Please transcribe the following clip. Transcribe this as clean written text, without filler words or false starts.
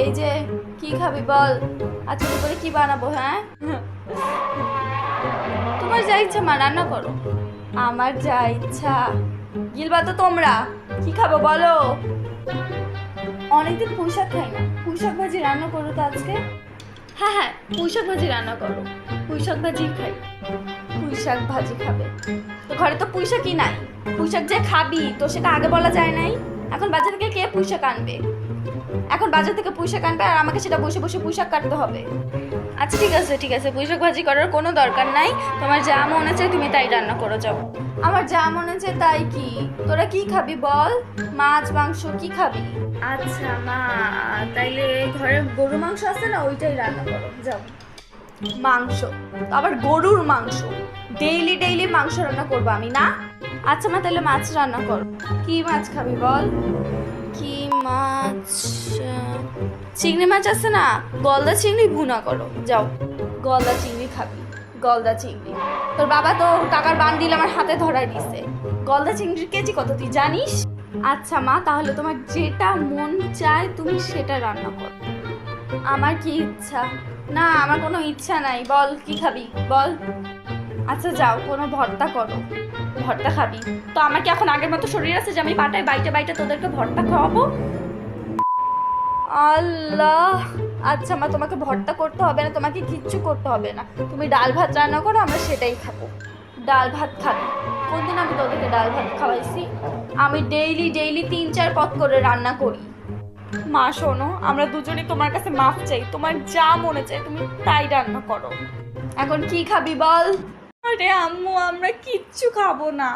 এই যে কি খাবি বল, আজকে দুপুরে কি বানাবো? হ্যাঁ, তোমার যা ইচ্ছা মা রান্না করো। আমার যা ইচ্ছা। গিলবা তো তোমরা, কি খাবো বলো? অনেকদিন পুঁই শাক খাই না, পুঁই শাক ভাজি রান্না করো তো আজকে। হ্যাঁ হ্যাঁ, পুঁই শাক ভাজি রান্না করো, পুঁই শাক ভাজি খাই। পুঁই শাক ভাজি খাবে তো ঘরে তো পুঁই শাকই নাই। পুঁই শাক যে খাবি তো সেটা আগে বলা যায় নাই। এখন বাজার থেকে কে পুঁই শাক আনবে? এখন বাজার থেকে পুঁই শাক আনবে আর আমাকে সেটা বসে বসে পুঁই শাক কাটতে হবে। আচ্ছা ঠিক আছে ঠিক আছে, পুঁই শাক ভাজি করার কোনো দরকার নাই। তোমার যা মনে চায় তুমি তাই রান্না করো যাও। আমার যা মনে চায় তাই কি? তোরা কি খাবি বল? মাছ মাংস কি খাবি? আচ্ছা মা, তাইলে ঘরে গরু মাংস আছে না, ওইটাই রান্না করো যাও। মাংস? আবার গরুর মাংস? ডেইলি ডেইলি মাংস রান্না করবো আমি না? আচ্ছা মা, তাহলে মাছ রান্না করো। কি মাছ খাবি বল? কি মাছ? চিংড়ি মাছ আছে না, গলদা চিংড়ি ভুনা করো যাও। গলদা চিংড়ি খাবি? গলদা চিংড়ি? তোর বাবা তো টাকার বান্ডিল আমার হাতে ধরাই দিছে। গলদা চিংড়ির কেজি কত তুই জানিস? আচ্ছা মা, তাহলে তোমার যেটা মন চায় তুমি সেটা রান্না করো। আমার কি ইচ্ছা? না, আমার কোনো ইচ্ছা নাই। বল কি খাবি বল। আচ্ছা যাও, কোনো ভর্তা করো। ভর্তা খাবি তো আমার কি এখন আগের মতো শরীর আছে যে আমি পাটায় বাইটে বাইটে তোদেরকে ভর্তা খাওয়াবো? আল্লাহ। আচ্ছা মা, তোমাকে ভর্তা করতে হবে না, তোমাকে কিচ্ছু করতে হবে না। তুমি ডাল ভাত রান্না করো, আমরা সেটাই খাবো। ডাল ভাত খাবি? কোনদিন আমি তোদেরকে ডাল ভাত খাওয়াইছি? আমি ডেইলি ডেইলি 3-4 পদ করে রান্না করি। মা শোনো, আমরা দুজনেই তোমার কাছে মাফ চাই। তোমার যা মনে চায় তুমি তাই রান্না করো। এখন কি খাবি বল? আরে আম্মু, আমরা কিচ্ছু খাবো না।